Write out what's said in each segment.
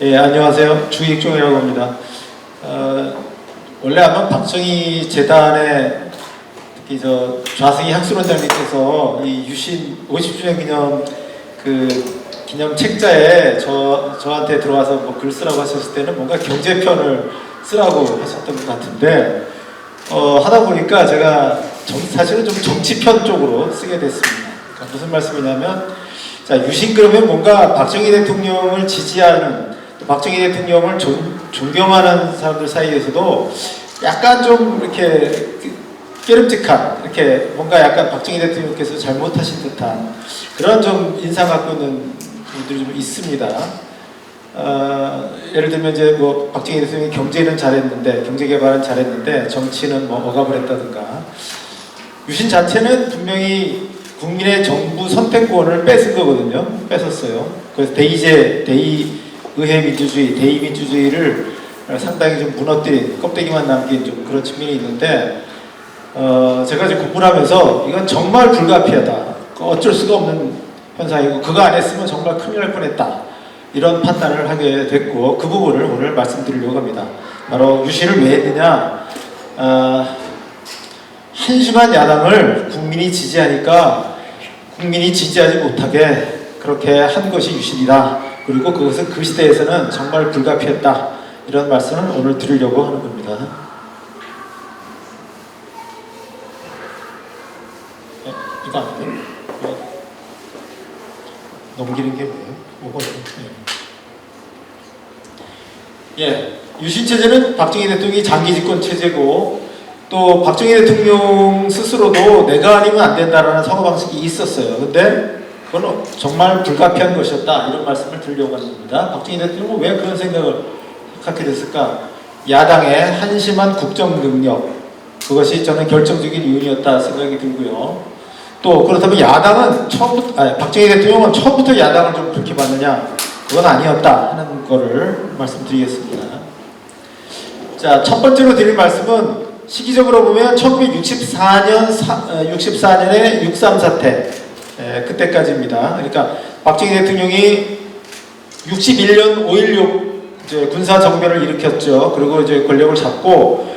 예, 안녕하세요. 주익종이라고 합니다. 원래 아마 박정희 재단의 특히 좌승희 학술원장님께서 이 유신 50주년 기념 기념 책자에 저한테 들어와서 뭐 글 쓰라고 하셨을 때는 뭔가 경제편을 쓰라고 하셨던 것 같은데 하다 보니까 제가 사실은 좀 정치편 쪽으로 쓰게 됐습니다. 그러니까 무슨 말씀이냐면, 자, 유신 그러면 뭔가 박정희 대통령을 지지하는, 박정희 대통령을 존경하는 사람들 사이에서도 약간 좀 이렇게 깨름직한, 이렇게 뭔가 약간 박정희 대통령께서 잘못하신 듯한 그런 좀 인상 갖고 있는 분들이 좀 있습니다. 예를 들면 이제 뭐 박정희 대통령이 경제는 잘했는데, 경제 개발은 잘했는데 정치는 뭐 억압을 했다든가. 유신 자체는 분명히 국민의 정부 선택권을 뺏은 거거든요. 뺏었어요. 그래서 의회 민주주의, 대의 민주주의를 상당히 좀 무너뜨린, 껍데기만 남긴 좀 그런 측면이 있는데, 제가 이제 공부를 하면서 이건 정말 불가피하다, 어쩔 수가 없는 현상이고 그거 안 했으면 정말 큰일 날 뻔했다, 이런 판단을 하게 됐고, 그 부분을 오늘 말씀드리려고 합니다. 바로 유신을 왜 했느냐, 한심한 야당을 국민이 지지하니까 국민이 지지하지 못하게 그렇게 한 것이 유신이다. 그리고 그것은 그 시대에서는 정말 불가피했다. 이런 말씀을 오늘 드리려고 하는 겁니다. 이거 안 돼요? 넘기는 게 뭐예요? 예, 유신체제는 박정희 대통령이 장기 집권 체제고, 또 박정희 대통령 스스로도 내가 아니면 안 된다라는 사고방식이 있었어요. 근데 그건 정말 불가피한 것이었다, 이런 말씀을 드리려고 하는 겁니다. 박정희 대통령은 왜 그런 생각을 갖게 됐을까? 야당의 한심한 국정 능력, 그것이 저는 결정적인 이유였다 생각이 들고요. 또 그렇다면 야당은 박정희 대통령은 처음부터 야당을 좀 그렇게 봤느냐? 그건 아니었다 하는 거를 말씀드리겠습니다. 자, 첫 번째로 드릴 말씀은 시기적으로 보면 1964년에 6.3 사태, 그때까지입니다. 그러니까 박정희 대통령이 61년 5.16 군사 정변을 일으켰죠. 그리고 이제 권력을 잡고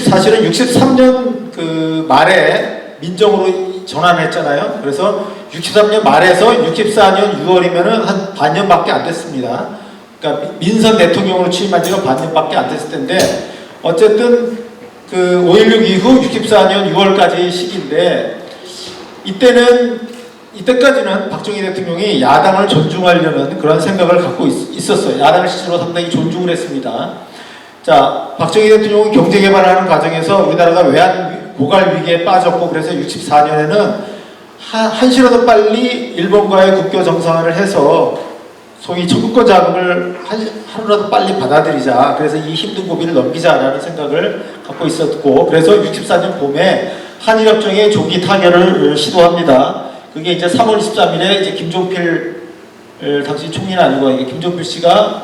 사실은 63년 그 말에 민정으로 전환했잖아요. 그래서 63년 말에서 64년 6월이면은 한 반년밖에 안 됐습니다. 그러니까 민선 대통령으로 취임한 지가 반년밖에 안 됐을 텐데, 어쨌든 그 5.16 이후 64년 6월까지 시기인데, 이때까지는 박정희 대통령이 야당을 존중하려는 그런 생각을 갖고 있었어요. 야당을 스스로 상당히 존중을 했습니다. 자, 박정희 대통령은 경제 개발하는 과정에서 우리나라가 외환 고갈 위기에 빠졌고, 그래서 64년에는 한시라도 빨리 일본과의 국교 정상화를 해서 소위 청구권 자금을 하루라도 빨리 받아들이자, 그래서 이 힘든 고비를 넘기자라는 생각을 갖고 있었고, 그래서 64년 봄에 한일협정의 조기 타결을 시도합니다. 그게 이제 3월 23일에 이제 김종필, 당시 총리는 아니고 이게 김종필 씨가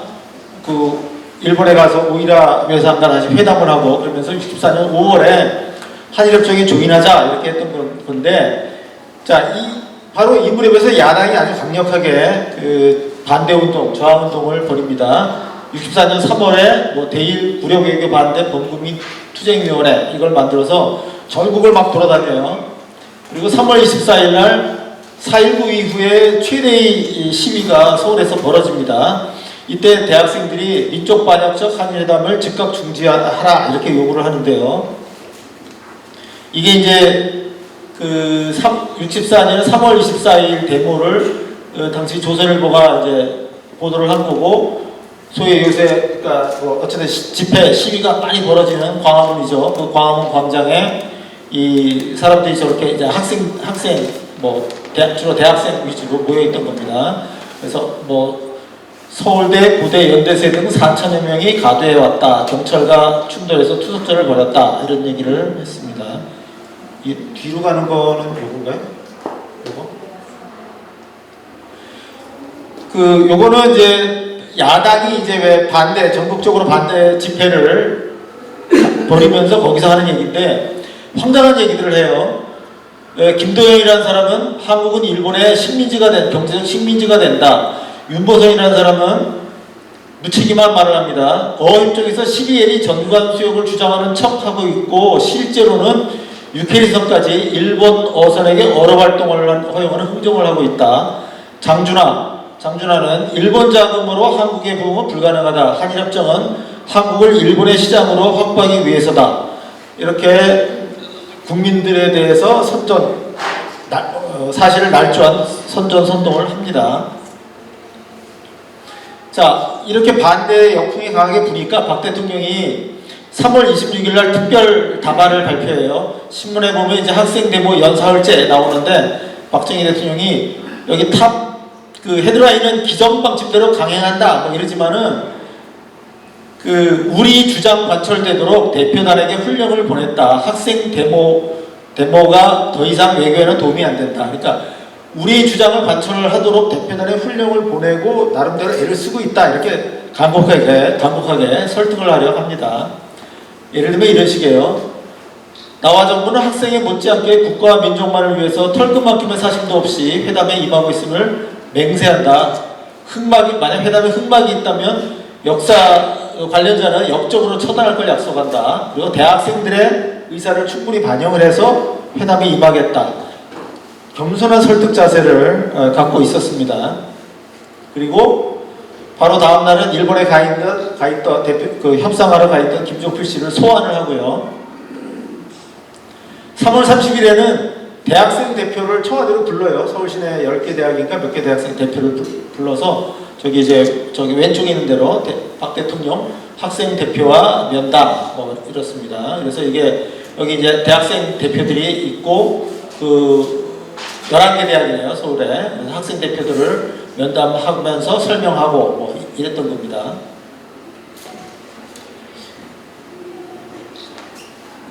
그 일본에 가서 오이라 외상과 다시 회담을 하고, 그러면서 64년 5월에 한일협정에 조인하자 이렇게 했던 건데, 자, 바로 이 무렵에서 야당이 아주 강력하게 그 반대운동, 저항운동을 벌입니다. 64년 3월에 뭐 대일 구려외교 반대 범국민 투쟁위원회, 이걸 만들어서 전국을 막 돌아다녀요. 그리고 3월 24일 날 4.19 이후에 최대의 시위가 서울에서 벌어집니다. 이때 대학생들이 민족 반역적 한일회담을 즉각 중지하라, 이렇게 요구를 하는데요. 이게 이제 그 64년 3월 24일 데모를 당시 조선일보가 이제 보도를 한 거고, 소위 요새 그러니까 뭐 어쨌든 집회 시위가 많이 벌어지는 광화문이죠. 그 광화문 광장에 이 사람들이 저렇게 이제 학생 뭐 주로 대학생 위주로 모여 있던 겁니다. 그래서 뭐 서울대, 고대, 연대세 등 4천여 명이 가도해 왔다. 경찰과 충돌해서 투석전을 벌였다. 이런 얘기를 했습니다. 이 뒤로 가는 거는 요건가요? 요거는 이제 야당이 이제 왜 전국적으로 반대 집회를 벌이면서 거기서 하는 얘기인데, 황당한 얘기들을 해요. 김도영이라는 사람은 한국은 일본의 식민지가 경제적 식민지가 된다. 윤보선이라는 사람은 무책임한 말을 합니다. 어협 쪽에서 12L이 전관 수역을 주장하는 척하고 있고 실제로는 유캐리선까지 일본 어선에게 어업 활동을 허용하는 흥정을 하고 있다. 장준하는 일본 자금으로 한국의 부흥은 불가능하다. 한일협정은 한국을 일본의 시장으로 확보하기 위해서다. 이렇게 국민들에 대해서 사실을 날조한 선전선동을 합니다. 자, 이렇게 반대의 역풍이 강하게 부니까 박 대통령이 3월 26일 날 특별 담화를 발표해요. 신문에 보면 이제 학생 데모 연사흘째 나오는데 박정희 대통령이 여기 그 헤드라인은 기정방침대로 강행한다 뭐 이러지만은 우리 주장 관철되도록 대표단에게 훈령을 보냈다. 학생 데모가 더 이상 외교에는 도움이 안 된다. 그러니까 우리 주장을 관철을 하도록 대표단에 훈령을 보내고 나름대로 애를 쓰고 있다. 이렇게 간곡하게 설득을 하려고 합니다. 예를 들면 이런 식이에요. 나와 정부는 학생에 못지않게 국가와 민족만을 위해서 털끝만큼의 사심도 없이 회담에 임하고 있음을 맹세한다. 만약 회담에 흑막이 있다면 역사 관련자는 역적으로 처단할 걸 약속한다. 그리고 대학생들의 의사를 충분히 반영을 해서 회담에 임하겠다. 겸손한 설득 자세를 갖고 있었습니다. 그리고 바로 다음 날은 일본에 가 있던 협상하러 가 있던 김종필 씨를 소환을 하고요. 3월 30일에는 대학생 대표를 청와대로 불러요. 서울시내 10개 대학인가 몇 개 대학생 대표를 불러서 저기 왼쪽에 있는 대로 박 대통령 학생 대표와 면담 뭐 이렇습니다. 그래서 여기 이제 대학생 대표들이 있고 11개 대학이네요, 서울에. 그래서 학생 대표들을 면담하면서 설명하고 뭐 이랬던 겁니다.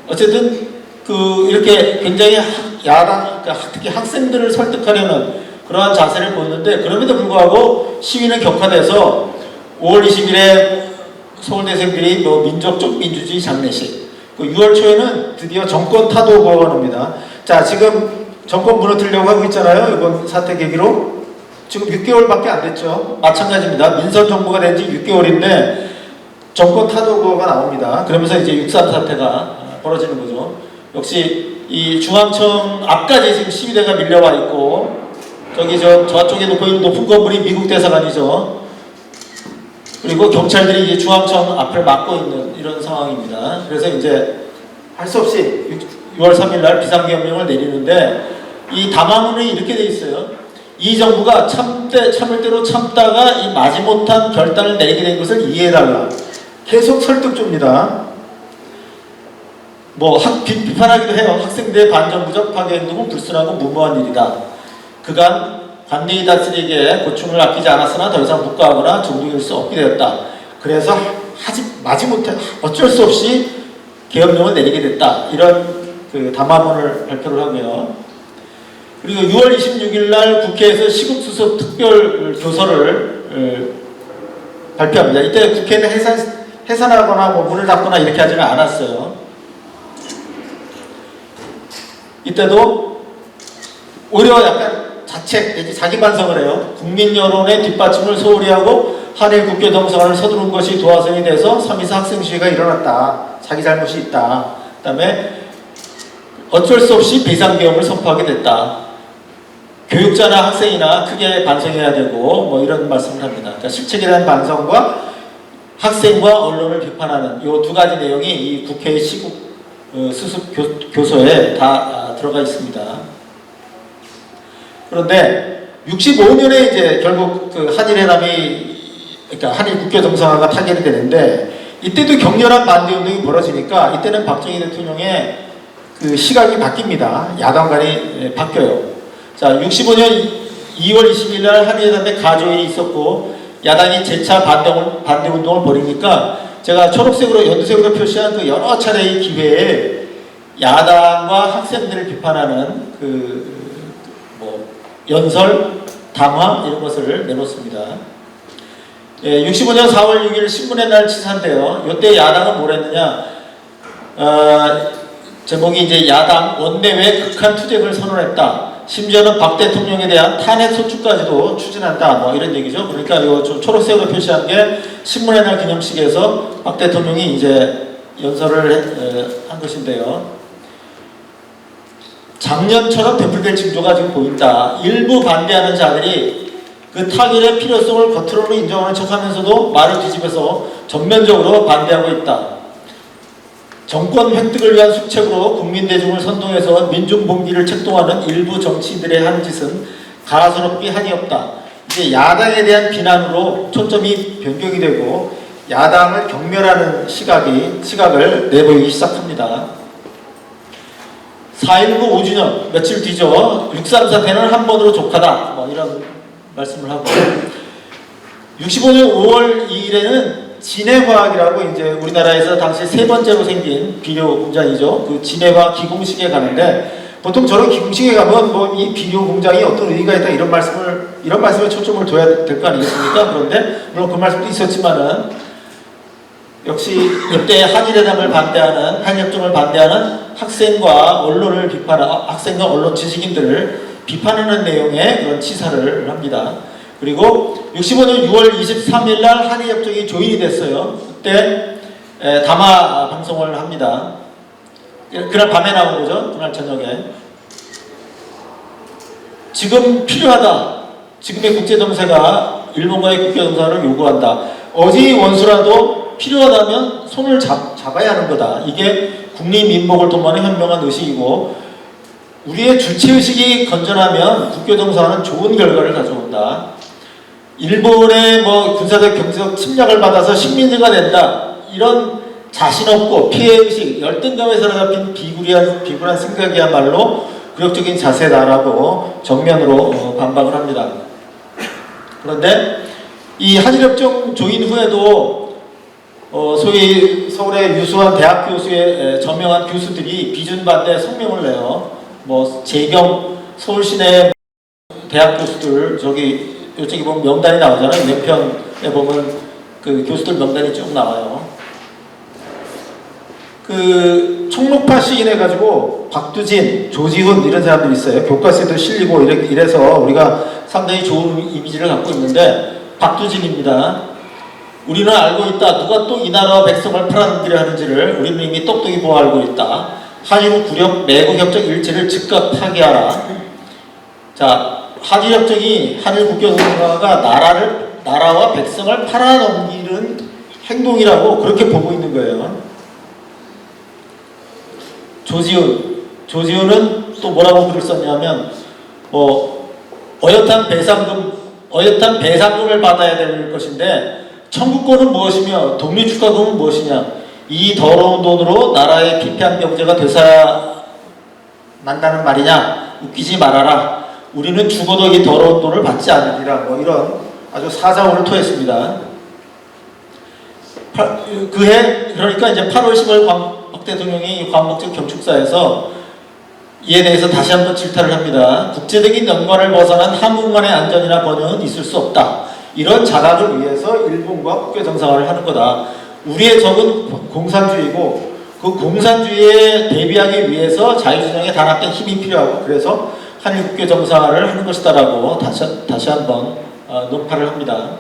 어쨌든 이렇게 굉장히 그러니까 특히 학생들을 설득하려는 그러한 자세를 보였는데 그럼에도 불구하고 시위는 격화돼서 5월 20일에 서울대생들이 민족적 민주주의 장례식 6월 초에는 드디어 정권 타도가 옵니다. 자, 지금 정권 무너뜨리려고 하고 있잖아요. 이번 사태 계기로 지금 6개월밖에 안 됐죠. 마찬가지입니다. 민선 정부가 된 지 6개월인데 정권 타도가 나옵니다. 그러면서 이제 6.3 사태가 벌어지는 거죠. 역시 이 중앙청 앞까지 지금 시위대가 밀려와 있고 저쪽에 놓고 있는 높은 건물이 미국 대사관이죠. 그리고 경찰들이 이제 중앙청 앞을 막고 있는 이런 상황입니다. 그래서 이제 할 수 없이 6월 3일 날 비상계엄령을 내리는데 이 담화문이 이렇게 돼 있어요. 이 정부가 참을 대로 참다가 이 마지못한 결단을 내리게 된 것을 이해해달라. 계속 설득 줍니다. 비판하기도 해요. 학생들의 반정부적 파괴 행동은 불순하고 무모한 일이다. 그간 관내의 다스리기에 고충을 아끼지 않았으나 더 이상 묵과하거나 종중일 수 없게 되었다. 그래서 마지못해 어쩔 수 없이 계엄령을 내리게 됐다. 이런 담화문을 발표를 하고요. 그리고 6월 26일 날 국회에서 시국수습 특별 교서를 발표합니다. 이때 국회는 해산하거나 문을 닫거나 이렇게 하지는 않았어요. 이때도 오히려 약간 자기 반성을 해요. 국민 여론의 뒷받침을 소홀히 하고 한일 국교 정상화를 서두른 것이 도화선이 돼서 3.24 학생 시위가 일어났다. 자기 잘못이 있다. 그 다음에 어쩔 수 없이 비상계엄을 선포하게 됐다. 교육자나 학생이나 크게 반성해야 되고 이런 말씀을 합니다. 그러니까 실책에 대한 반성과 학생과 언론을 비판하는 이 두 가지 내용이 이 국회의 수습 교서에 다 들어가 있습니다. 그런데 65년에 이제 결국 그러니까 한일 국교 정상화가 타결이 되는데 이때도 격렬한 반대 운동이 벌어지니까 이때는 박정희 대통령의 시각이 바뀝니다. 야당 간이 바뀌어요. 자, 65년 2월 20일 날 한일회담에 가조일이 있었고 야당이 재차 반대 운동을 벌이니까 제가 초록색으로 연두색으로 표시한 여러 차례의 기회에 야당과 학생들을 비판하는 연설, 담화 이런 것을 내놓습니다. 65년 4월 6일 신문의 날 치사인데요. 이때 야당은 뭘 했느냐? 제목이 이제 야당 원내외 극한 투쟁을 선언했다. 심지어는 박 대통령에 대한 탄핵 소추까지도 추진한다. 뭐 이런 얘기죠. 그러니까 이 초록색으로 표시한 게 신문의 날 기념식에서 박 대통령이 이제 연설을 한 것인데요. 작년처럼 되풀이될 징조가 지금 보인다. 일부 반대하는 자들이 그 타결의 필요성을 겉으로는 인정하는 척하면서도 말을 뒤집어서 전면적으로 반대하고 있다. 정권 획득을 위한 수책으로 국민 대중을 선동해서 민중 봉기를 책동하는 일부 정치인들의 한 짓은 가소롭기 한이 없다. 이제 야당에 대한 비난으로 초점이 변경이 되고 야당을 경멸하는 시각을 내보이기 시작합니다. 4.19 5주년 며칠 뒤죠. 6.3 사태는 한 번으로 족하다. 뭐 이런 말씀을 하고 65년 5월 2일에는 진해과학이라고 이제 우리나라에서 당시 세 번째로 생긴 비료 공장이죠. 그 진해과학 기공식에 가는데 보통 저런 기공식에 가면 뭐 이 비료 공장이 어떤 의미가 있다 이런 말씀에 초점을 둬야 될 거 아니겠습니까? 그런데 물론 그 말씀도 있었지만은 역시 이때 한일회담을 반대하는 한일협정을 반대하는 학생과 언론을 학생과 언론 지식인들을 비판하는 내용의 그런 치사를 합니다. 그리고 65년 6월 23일 날 한일협정이 조인이 됐어요. 그때 담화 방송을 합니다. 그날 밤에 나온 거죠. 그날 저녁에. 지금 필요하다. 지금의 국제정세가 일본과의 국제정상을 요구한다. 어제의 원수라도 필요하다면 손을 잡아야 하는 거다. 이게 국립민복을 도모하는 현명한 의식이고 우리의 주체의식이 건전하면 국교정상은 좋은 결과를 가져온다. 일본의 뭐 군사적 경제적 침략을 받아서 식민지가 된다. 이런 자신 없고 피해의식, 열등감에 사로잡힌 비굴한 생각이야말로 굴욕적인 자세다라고 정면으로 반박을 합니다. 그런데 이 한일협정 조인 후에도 소위 서울의 유수한 대학 교수의 저명한 교수들이 비준반대 성명을 내요. 뭐 재경 서울시내 대학 교수들 이쪽에 보면 명단이 나오잖아요. 왼편에 보면 그 교수들 명단이 쭉 나와요. 그 총록파 시인해 가지고 박두진, 조지훈 이런 사람들이 있어요. 교과서에도 실리고 이래서 우리가 상당히 좋은 이미지를 갖고 있는데 박두진입니다. 우리는 알고 있다. 누가 또 이 나라와 백성을 팔아넘기려 하는지를 우리는 이미 똑똑히 보아 알고 있다. 한일 구력 매국협정 일체를 즉각 파기하라. 자, 한일협정이 한일 국교정상화가 나라와 백성을 팔아넘기는 행동이라고 그렇게 보고 있는 거예요. 조지훈은 또 뭐라고 글을 썼냐면 어엿한 배상금을 받아야 될 것인데 청구권은 무엇이며 독립축하금은 무엇이냐. 이 더러운 돈으로 나라의 피폐한 경제가 되살아 난다는 말이냐. 웃기지 말아라. 우리는 죽어도 이 더러운 돈을 받지 않으리라. 뭐 이런 아주 사자원을 토했습니다. 그해 그러니까 이제 8월 10월 박 대통령이 광복절 경축사에서 이에 대해서 다시 한번 질타를 합니다. 국제적인 연관을 벗어난 한국만의 안전이나 번영은 있을 수 없다. 이런 자각을 위해서 일본과 국교 정상화를 하는 거다. 우리의 적은 공산주의고 그 공산주의에 대비하기 위해서 자유진영에 단합된 힘이 필요하고 그래서 한일 국교 정상화를 하는 것이다라고 다시 한번 논파를 합니다.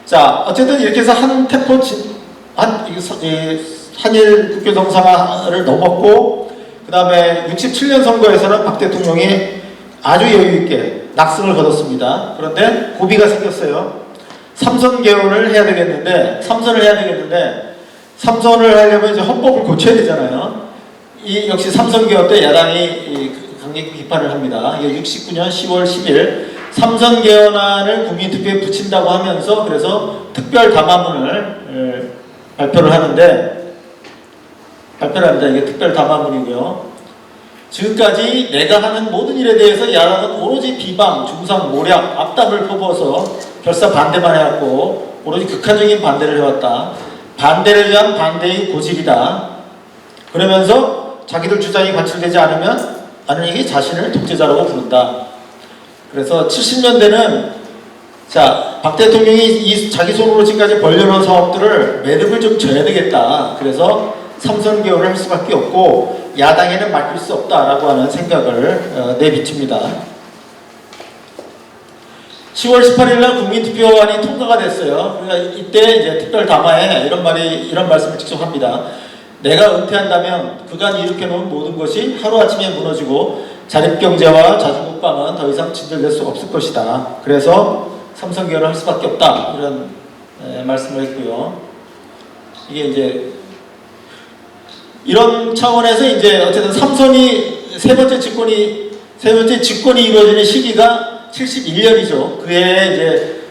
자, 어쨌든 이렇게 해서 한일 국교 정상화를 넘었고 그 다음에 67년 선거에서는 박 대통령이 아주 여유있게 낙승을 거뒀습니다. 그런데 고비가 생겼어요. 삼선 개헌을 해야 되겠는데 삼선을 하려면 이제 헌법을 고쳐야 되잖아요. 역시 삼선 개헌 때 야당이 강력히 비판을 합니다. 이게 69년 10월 10일 삼선 개헌안을 국민투표에 붙인다고 하면서 그래서 특별 담화문을 발표를 합니다. 이게 특별 담화문이고요. 지금까지 내가 하는 모든 일에 대해서 야당은 오로지 비방, 중상, 모략, 악담을 퍼부어서 결사 반대만 해왔고 오로지 극한적인 반대를 해왔다. 반대를 위한 반대의 고집이다. 그러면서 자기들 주장이 관철되지 않으면 이게 자신을 독재자라고 부른다. 그래서 70년대는 박 대통령이 자기 손으로 지금까지 벌려놓은 사업들을 매듭을 좀 져야 되겠다. 그래서 삼선 개헌을 할 수밖에 없고 야당에는 맡길 수 없다라고 하는 생각을 내비칩니다. 10월 18일 날 국민투표안이 통과가 됐어요. 그러니까 이때 이제 특별 담화에 이런 말씀을 직접 합니다. 내가 은퇴한다면 그간 일으켜놓은 모든 것이 하루아침에 무너지고 자립경제와 자주국방은 더 이상 진전될 수 없을 것이다. 그래서 삼선 개헌을 할 수밖에 없다. 이런 말씀을 했고요. 이게 이제 이런 차원에서 이제 어쨌든 삼선이 세 번째 집권이 이루어지는 시기가 71년이죠. 그해 이제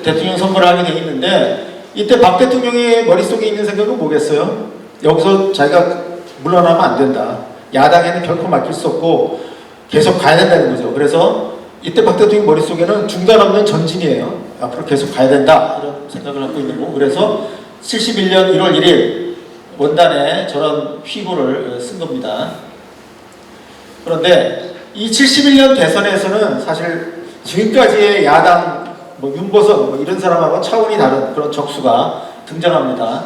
대통령 선거를 하게 돼 있는데 이때 박 대통령의 머릿속에 있는 생각은 뭐겠어요? 여기서 자기가 물러나면 안 된다. 야당에는 결코 맡길 수 없고 계속 가야 된다는 거죠. 그래서 이때 박 대통령 머릿속에는 중단 없는 전진이에요. 앞으로 계속 가야 된다. 이런 생각을 갖고 있는 거고. 그래서 71년 1월 1일 원단에 저런 휘고를 쓴 겁니다. 그런데 이 71년 대선에서는 사실 지금까지의 야당 윤보선 이런 사람하고 차원이 다른 그런 적수가 등장합니다.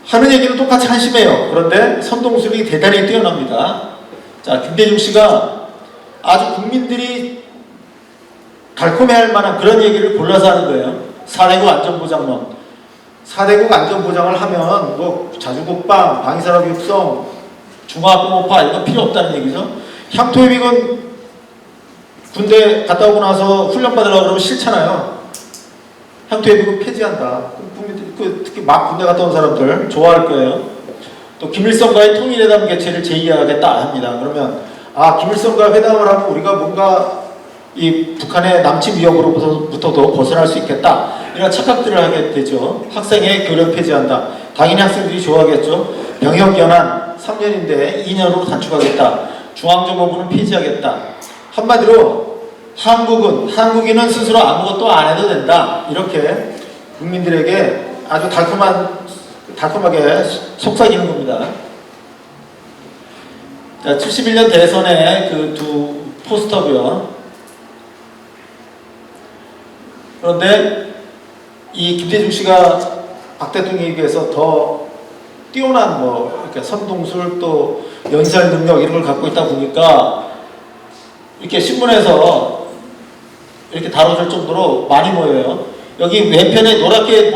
하는 얘기는 똑같이 한심해요. 그런데 선동술이 대단히 뛰어납니다. 자, 김대중 씨가 아주 국민들이 달콤해할 만한 그런 얘기를 골라서 하는 거예요. 4대국 안전보장론. 4대국 안전보장을 하면 뭐 자주국방, 방위산업 육성, 중화공업화 이건 필요 없다는 얘기죠. 향토협의건 군대 갔다 오고 나서 훈련 받으려고 그러면 싫잖아요. 향토협의건 폐지한다. 국민들, 특히 막 군대 갔다 온 사람들 좋아할 거예요. 또 김일성과의 통일회담 개최를 제의하겠다 합니다. 그러면 김일성과 회담을 하면 우리가 뭔가 이 북한의 남침 위협으로부터도 벗어날 수 있겠다. 이런 착각들을 하게 되죠. 학생의 교련 폐지한다. 당연히 학생들이 좋아하겠죠. 병역 연한 3년인데 2년으로 단축하겠다. 중앙정보부는 폐지하겠다. 한마디로 한국인은 스스로 아무것도 안 해도 된다. 이렇게 국민들에게 아주 달콤하게 속삭이는 겁니다. 자, 71년 대선의 그 두 포스터고요. 그런데 이 김대중 씨가 박 대통령에 비해서 더 뛰어난 이렇게 선동술 또 연설 능력 이런 걸 갖고 있다 보니까 이렇게 신문에서 이렇게 다뤄질 정도로 많이 모여요. 여기 왼편에 노랗게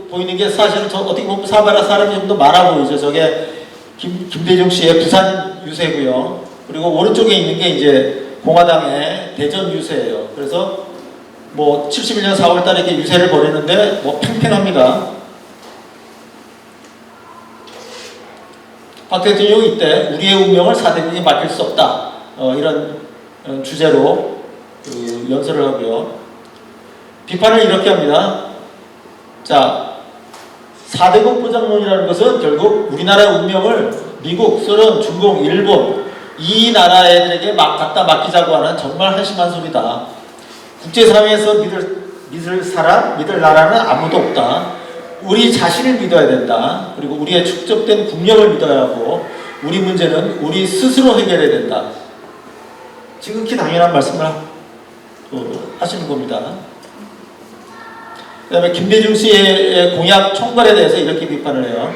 보이는 게 사실은 어떻게 보면 사람이 좀 더 많아 보이죠. 저게 김대중 씨의 부산 유세고요. 그리고 오른쪽에 있는 게 이제 공화당의 대전 유세예요. 그래서 71년 4월 달에 이렇게 유세를 벌이는데 팽팽합니다. 박 대통령이 이때 우리의 운명을 4대국에 맡길 수 없다. 이런 주제로 연설을 하고요. 비판을 이렇게 합니다. 자, 4대국 보장론이라는 것은 결국 우리나라의 운명을 미국, 소련, 중국, 일본 이 나라 애들에게 갖다 맡기자고 하는 정말 한심한 소리다. 국제사회에서 믿을 나라는 아무도 없다. 우리 자신을 믿어야 된다. 그리고 우리의 축적된 국력을 믿어야 하고 우리 문제는 우리 스스로 해결해야 된다. 지극히 당연한 말씀을 하시는 겁니다. 그 다음에 김대중 씨의 공약 총괄에 대해서 이렇게 비판을 해요.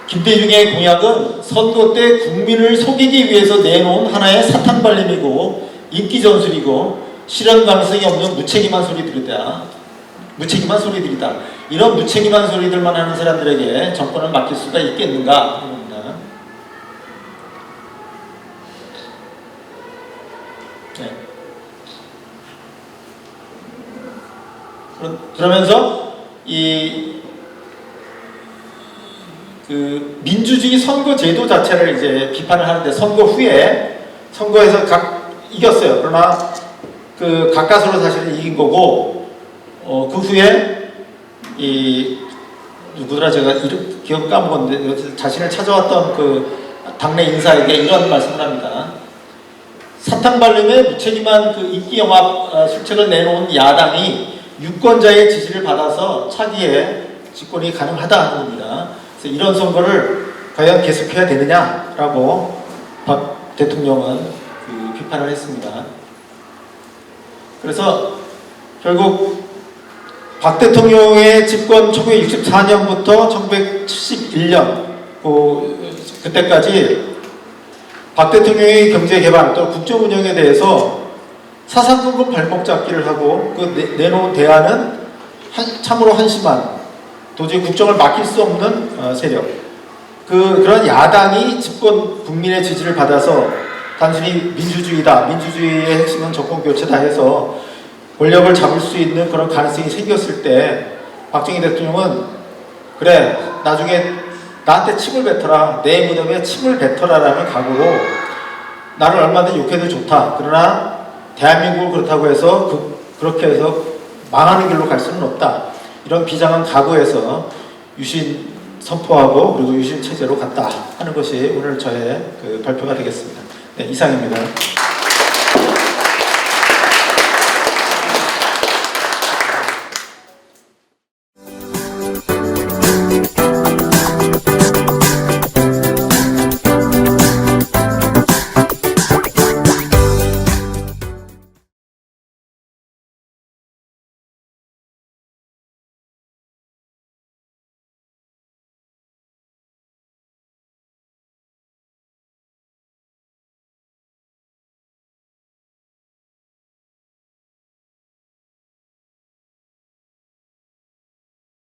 김대중의 공약은 선거 때 국민을 속이기 위해서 내놓은 하나의 사탕발림이고 인기 전술이고 실현 가능성이 없는 무책임한 소리들이다. 이런 무책임한 소리들만 하는 사람들에게 정권을 맡길 수가 있겠는가? 합니다. 네. 그러면서 민주주의 선거 제도 자체를 이제 비판을 하는데 선거 후에 선거에서 이겼어요. 그러나 가까스로 사실은 이긴 거고 그 후에 누구더라 제가 이름 기억 까먹었는데 자신을 찾아왔던 당내 인사에게 이런 말씀을 합니다. 사탕발림의 무책임한 인기 영합 술책을 내놓은 야당이 유권자의 지지를 받아서 차기에 집권이 가능하다 하는 겁니다. 그래서 이런 선거를 과연 계속해야 되느냐라고 박 대통령은 비판을 했습니다. 그래서 결국 박 대통령의 집권 1964년부터 1971년 그때까지 박 대통령의 경제개발 또 국정운영에 대해서 사상근거 발목 잡기를 하고 내놓은 대안은 참으로 한심한 도저히 국정을 맡길 수 없는 세력 그런 야당이 집권 국민의 지지를 받아서 단순히 민주주의다 민주주의의 핵심은 정권교체다 해서 권력을 잡을 수 있는 그런 가능성이 생겼을 때 박정희 대통령은 그래 나중에 나한테 침을 뱉어라 내 무덤에 침을 뱉어라 라는 각오로 나를 얼마든지 욕해도 좋다 그러나 대한민국을 그렇다고 해서 그렇게 해서 망하는 길로 갈 수는 없다 이런 비장한 각오에서 유신 선포하고 그리고 유신 체제로 갔다 하는 것이 오늘 저의 발표가 되겠습니다. 네, 이상입니다.